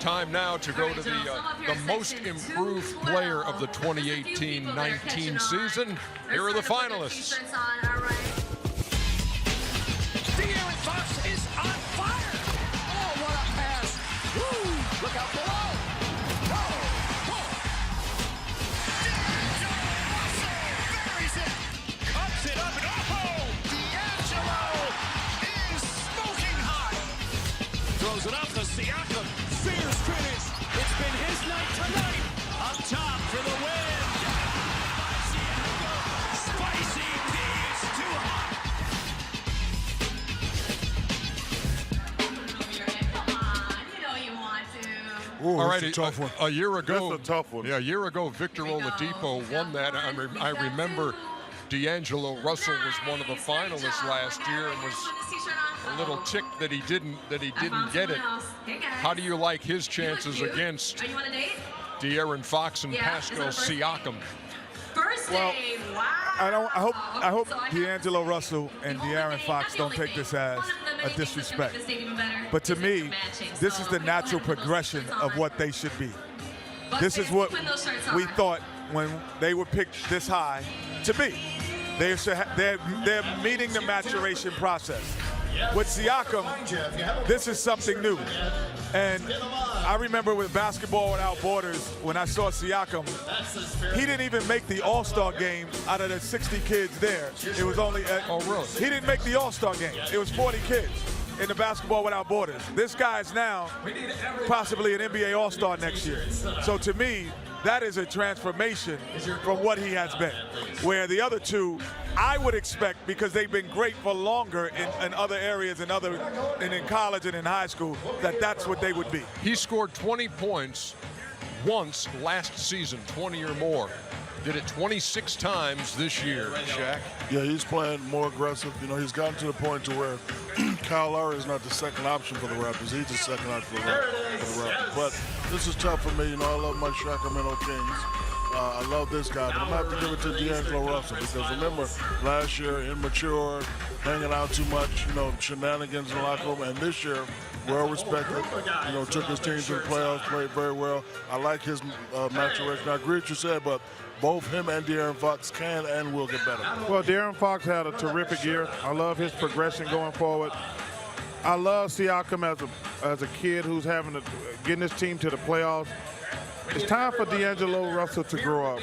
Time now to go to the most improved player of the 2018-19 season. Here are the finalists. De'Aaron Fox is on fire. Oh, what a pass. Woo. Look out below. Buries it. Cuts it up and D'Angelo is smoking hot. Throws it up to Siakam. Fierce finish. It's been his night tonight. Up top for the win. Spicy P is too hot. Ooh, All right, that's a tough one. a year ago, That's a tough one. Yeah, a year ago, Victor Oladipo won that. I remember D'Angelo Russell was one of the finalists last year and was a little ticked that he didn't get it. How do you like his chances against De'Aaron Fox and Pascal Siakam? Well, I hope D'Angelo Russell and De'Aaron Fox don't take this as a disrespect. But to me, this is the natural progression of what they should be. This is what we thought when they were picked this high to be. They're meeting the maturation process. With Siakam, this is something new. And I remember with Basketball Without Borders, when I saw Siakam, he didn't even make the All-Star game out of the 60 kids there. It was only, he didn't make the All-Star game. It was 40 kids in the Basketball Without Borders. This guy is now possibly an NBA All-Star next year. So to me, that is a transformation from what he has been. Where the other two, I would expect, because they've been great for longer in other areas and in college and in high school, that's what they would be. He scored 20 points once last season, 20 or more. Did it 26 times this year, Shaq. Yeah, he's playing more aggressive. You know, he's gotten to the point to where Kyle Lowry is not the second option for the Raptors. He's the second option for the Raptors. But this is tough for me. You know, I love my Sacramento Kings. I love this guy, but I'm going to have to give it to D'Angelo Russell because remember, last year, immature, hanging out too much, you know, shenanigans in the locker room, and this year, well-respected, you know, took his team to the playoffs, played very well. I like his maturation. I agree with what you said, but both him and De'Aaron Fox can and will get better. Well, De'Aaron Fox had a terrific year. I love his progression going forward. I love Siakam as a kid who's getting his team to the playoffs. It's time for D'Angelo Russell to grow up.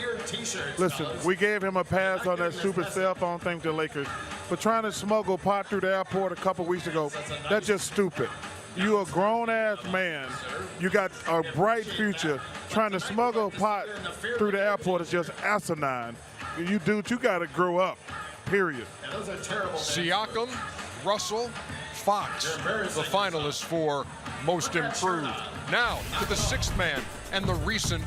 Listen, we gave him a pass on that stupid cell phone thing to the Lakers, but trying to smuggle pot through the airport a couple weeks ago, that's just stupid. You a grown-ass man. You got a bright future. Trying to smuggle pot through the airport is just asinine. You dudes, you got to grow up, period. Siakam, Russell, Fox, the finalists for most improved. Now to the sixth man and the recent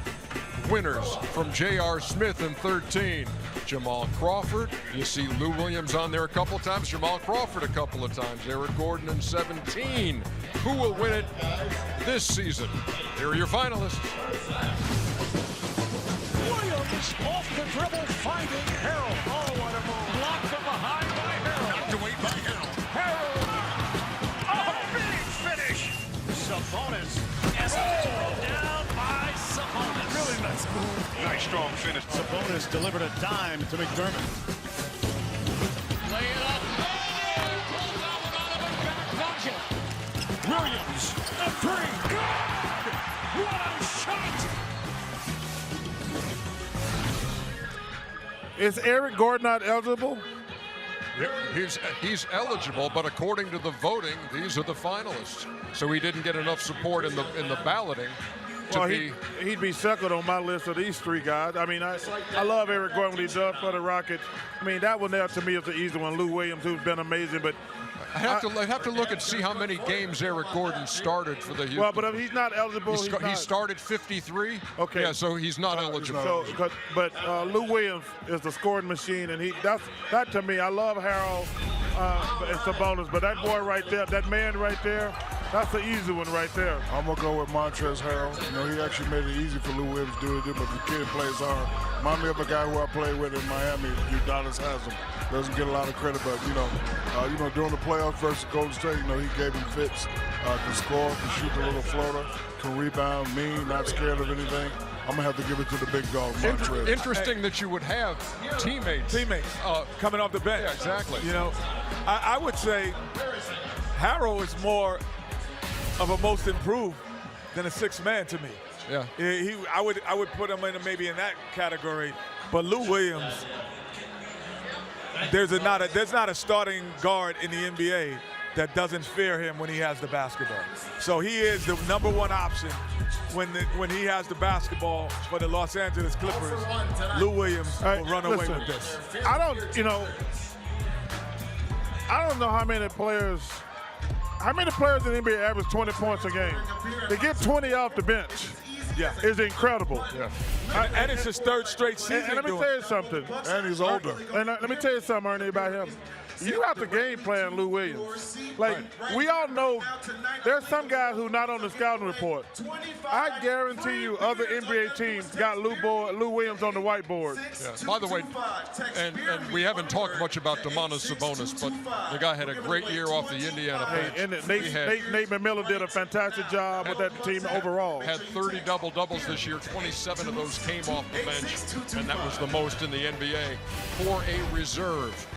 winners from J.R. Smith in 13. Jamal Crawford. You see Lou Williams on there a couple of times. Jamal Crawford a couple of times. Eric Gordon in 17. Who will win it this season? Here are your finalists. Williams off the dribble, finding Harrell. Oh, what a move. Blocked from behind by Harrell. Knocked away by Harrell. Oh, big finish. Sabonis. Down by Sabonis. Really nice move. Nice strong finish. Sabonis delivered a dime to McDermott. Lay it up. Williams, a three. Good. What a shot. Is Eric Gordon not eligible? He's eligible, but according to the voting, these are the finalists. So he didn't get enough support in the balloting. Well, he'd be second on my list of these three guys. I mean, I love Eric Gordon when he does for the Rockets. I mean, that one there to me is the easy one. Lou Williams, who's been amazing, but I have to look and see how many games Eric Gordon started for the Houston. Well, but if he's not eligible, he started 53. Okay. Yeah, so he's not eligible. But Lou Williams is the scoring machine, and that to me, I love Harold and Sabonis, but that boy right there, that man right there, that's the easy one right there. I'm going to go with Montrezl Harrell. You know, he actually made it easy for Lou Williams to do it, but the kid plays hard. Remind me of a guy who I played with in Miami, Udonis Haslem. doesn't get a lot of credit, but during the playoffs versus Golden State, he gave him fits, can score, can shoot the little floater, can rebound, mean, not scared of anything. I'm gonna have to give it to the big dog, Montrez. Interesting that you would have teammates coming off the bench. Yeah, exactly. I would say Harrell is more of a most improved than a sixth man to me. Yeah. I would put him maybe in that category. But Lou Williams, there's not a starting guard in the NBA that doesn't fear him when he has the basketball. So he is the number one option when he has the basketball for the Los Angeles Clippers. Lou Williams will run away with this. I don't know how many players in the NBA average 20 points a game. To get 20 off the bench is incredible. Yeah. And it's his third straight season. And let me tell you something. And he's older. And let me tell you something, Ernie, about him. You have to game plan Lou Williams. We all know there's some guys who not on the scouting report. I guarantee you other NBA teams got Lou Williams on the whiteboard. Yeah. By the way, and we haven't talked much about Domantas Sabonis, but the guy had a great year off the Indiana bench. And Nate McMillan did a fantastic job with that team overall. Had 30 double-doubles this year. 27 of those came off the bench, and that was the most in the NBA for a reserve.